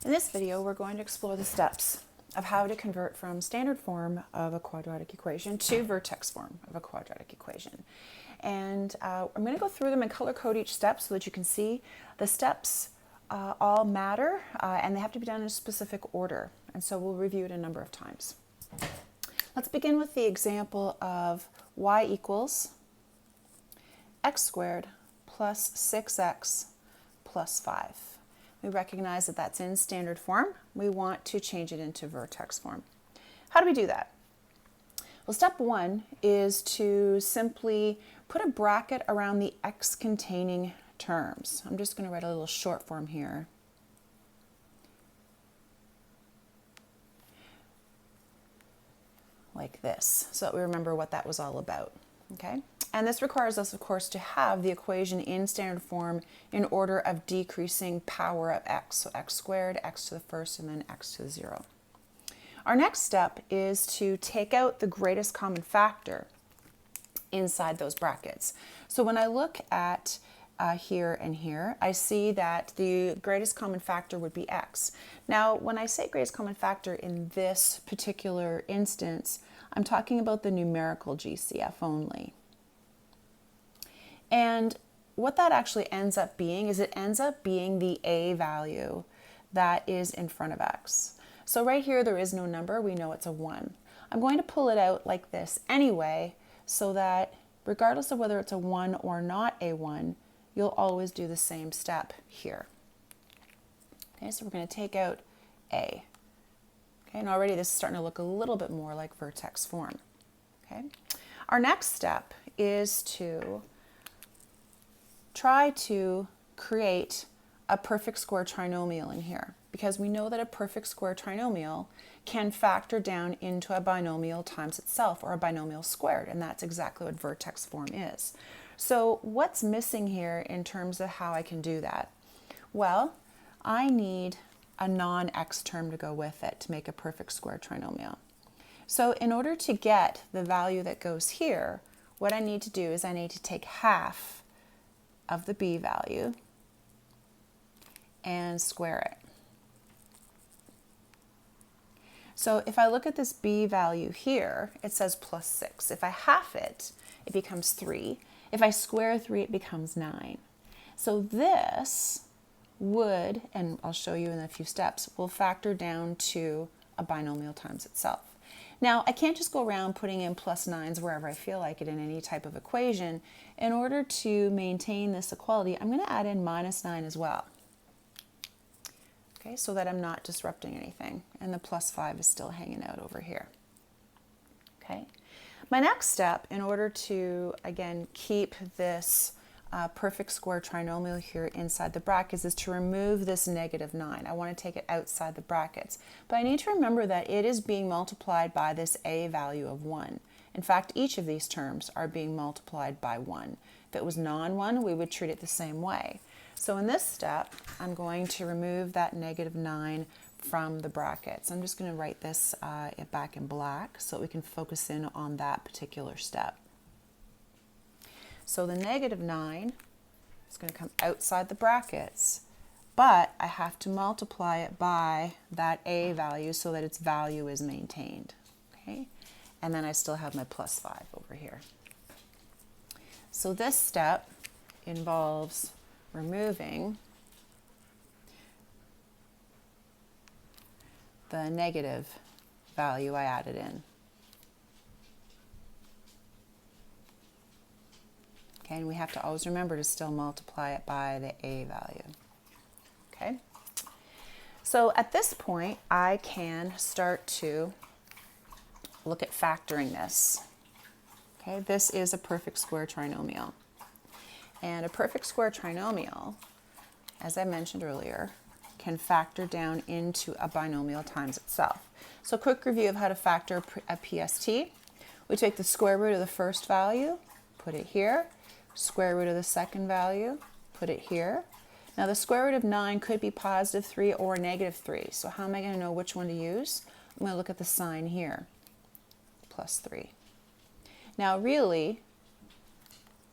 In this video, we're going to explore the steps of how to convert from standard form of a quadratic equation to vertex form of a quadratic equation. And I'm going to go through them and color code each step so that you can see the steps all matter and they have to be done in a specific order. And so we'll review it a number of times. Let's begin with the example of y equals x squared plus 6x plus 5. We recognize that that's in standard form. We want to change it into vertex form. How do we do that? Well, step one is to simply put a bracket around the x containing terms. I'm just going to write a little short form here. Like this, so that we remember what that was all about. Okay? And this requires us, of course, to have the equation in standard form in order of decreasing power of x. So x squared, x to the first, and then x to the 0. Our next step is to take out the greatest common factor inside those brackets. So when I look at here and here, I see that the greatest common factor would be x. Now, when I say greatest common factor in this particular instance, I'm talking about the numerical GCF only. And what that actually ends up being is it ends up being the a value that is in front of x. So right here there is no number, we know it's a 1. I'm going to pull it out like this anyway, so that regardless of whether it's a 1 or not a 1, you'll always do the same step here. Okay, so we're going to take out a. Okay, and already this is starting to look a little bit more like vertex form. Okay, our next step is to try to create a perfect square trinomial in here, because we know that a perfect square trinomial can factor down into a binomial times itself, or a binomial squared, and that's exactly what vertex form is. So what's missing here in terms of how I can do that? Well, I need a non-x term to go with it to make a perfect square trinomial. So in order to get the value that goes here, what I need to do is I need to take half of the b value and square it. So if I look at this b value here, it says plus 6. If I half it, it becomes 3. If I square 3, it becomes 9. So this would, and I'll show you in a few steps, will factor down to a binomial times itself. Now, I can't just go around putting in plus 9s wherever I feel like it in any type of equation. In order to maintain this equality, I'm going to add in minus 9 as well. Okay, so that I'm not disrupting anything, and the plus 5 is still hanging out over here. Okay, my next step, in order to, again, keep this perfect square trinomial here inside the brackets, is to remove this negative 9. I want to take it outside the brackets. But I need to remember that it is being multiplied by this a value of 1. In fact, each of these terms are being multiplied by 1. If it was non-1, we would treat it the same way. So in this step, I'm going to remove that negative 9 from the brackets. I'm just going to write this back in black so that we can focus in on that particular step. So the negative 9 is going to come outside the brackets, but I have to multiply it by that a value so that its value is maintained. Okay? And then I still have my plus 5 over here. So this step involves removing the negative value I added in. Okay, and we have to always remember to still multiply it by the a value. Okay, so at this point, I can start to look at factoring this. Okay, this is a perfect square trinomial. And a perfect square trinomial, as I mentioned earlier, can factor down into a binomial times itself. So quick review of how to factor a PST. We take the square root of the first value, put it here. Square root of the second value, put it here. Now the square root of 9 could be positive 3 or negative 3. So how am I going to know which one to use? I'm going to look at the sign here, plus 3. Now really,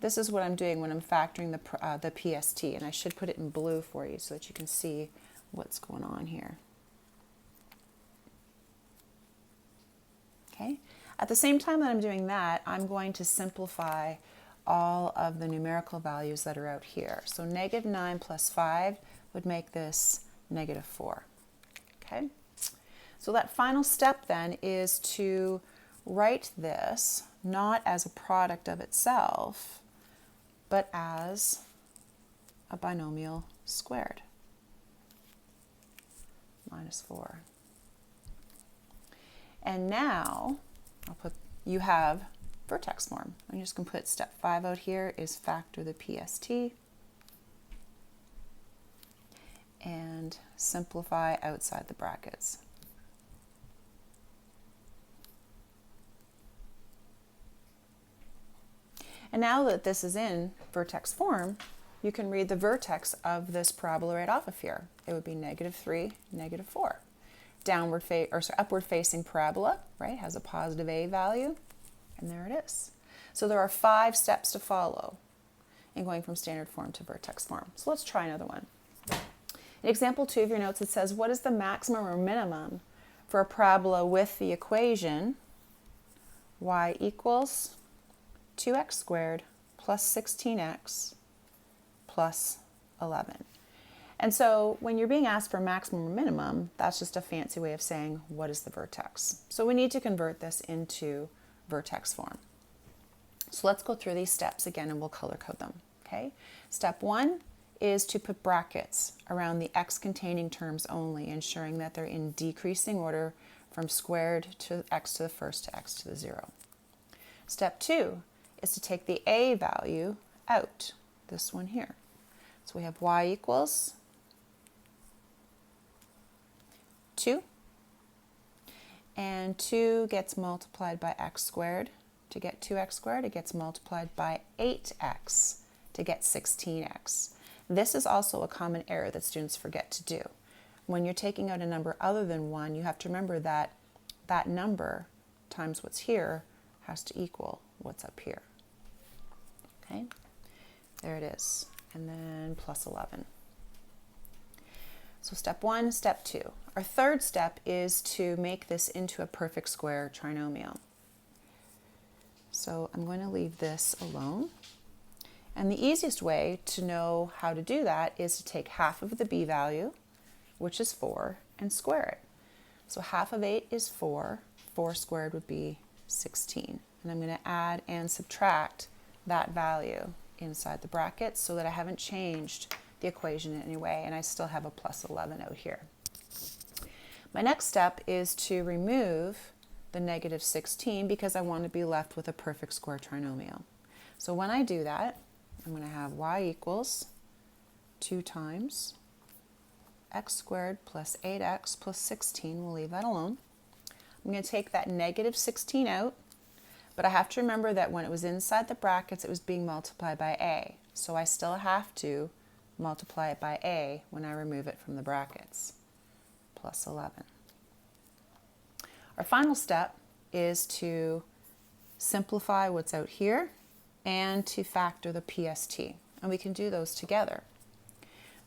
this is what I'm doing when I'm factoring the PST, and I should put it in blue for you so that you can see what's going on here. Okay. At the same time that I'm doing that, I'm going to simplify all of the numerical values that are out here. So -9 plus 5 would make this -4. Okay. So that final step then is to write this not as a product of itself, but as a binomial squared. -4. And now you have vertex form. I'm just going to put step 5 out here is factor the PST and simplify outside the brackets. And now that this is in vertex form, you can read the vertex of this parabola right off of here. It would be -3, -4. Upward facing parabola, right, has a positive a value, and there it is. So there are 5 steps to follow in going from standard form to vertex form. So let's try another one. In example 2 of your notes, it says, what is the maximum or minimum for a parabola with the equation y equals 2x squared plus 16x plus 11. And so when you're being asked for maximum or minimum, that's just a fancy way of saying what is the vertex. So we need to convert this into vertex form. So let's go through these steps again and we'll color code them. Okay. Step 1 is to put brackets around the x containing terms only, ensuring that they're in decreasing order from squared to x to the first to x to the 0. Step 2 is to take the a value out, this one here. So we have y equals 2, and 2 gets multiplied by x squared. To get 2x squared, it gets multiplied by 8x to get 16x. This is also a common error that students forget to do. When you're taking out a number other than 1, you have to remember that that number times what's here has to equal what's up here. Okay, there it is, and then plus 11. So step 1, step 2. Our third step is to make this into a perfect square trinomial. So I'm going to leave this alone. And the easiest way to know how to do that is to take half of the b value, which is 4, and square it. So half of 8 is 4. 4 squared would be 16. And I'm going to add and subtract that value inside the brackets so that I haven't changed the equation in any way, and I still have a plus 11 out here. My next step is to remove the -16 because I want to be left with a perfect square trinomial. So when I do that, I'm going to have y equals 2 times x squared plus 8x plus 16. We'll leave that alone. I'm going to take that -16 out, but I have to remember that when it was inside the brackets, it was being multiplied by a. So I still have to multiply it by a when I remove it from the brackets, plus 11. Our final step is to simplify what's out here and to factor the PST. And we can do those together.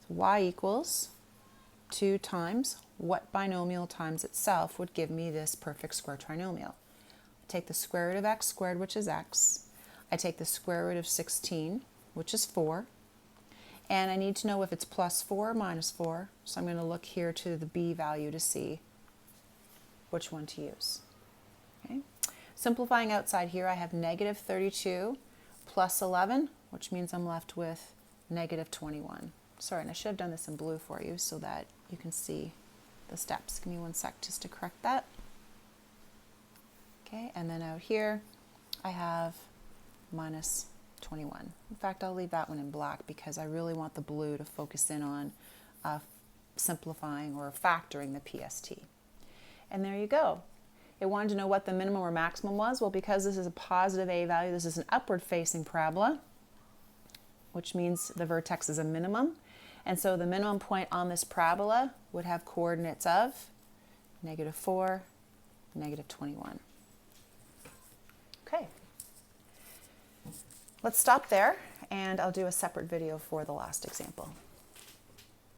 So y equals 2 times what binomial times itself would give me this perfect square trinomial. I take the square root of x squared, which is x. I take the square root of 16, which is 4. And I need to know if it's plus 4 or minus 4. So I'm going to look here to the b value to see which one to use. Okay. Simplifying outside here, I have -32 plus 11, which means I'm left with -21. Sorry, and I should have done this in blue for you so that you can see the steps. Give me 1 sec just to correct that. Okay, and then out here, I have -21. In fact, I'll leave that one in black because I really want the blue to focus in on simplifying or factoring the PST. And there you go. It wanted to know what the minimum or maximum was. Well, because this is a positive a value, this is an upward facing parabola, which means the vertex is a minimum. And so the minimum point on this parabola would have coordinates of -4, -21. Okay. Let's stop there, and I'll do a separate video for the last example.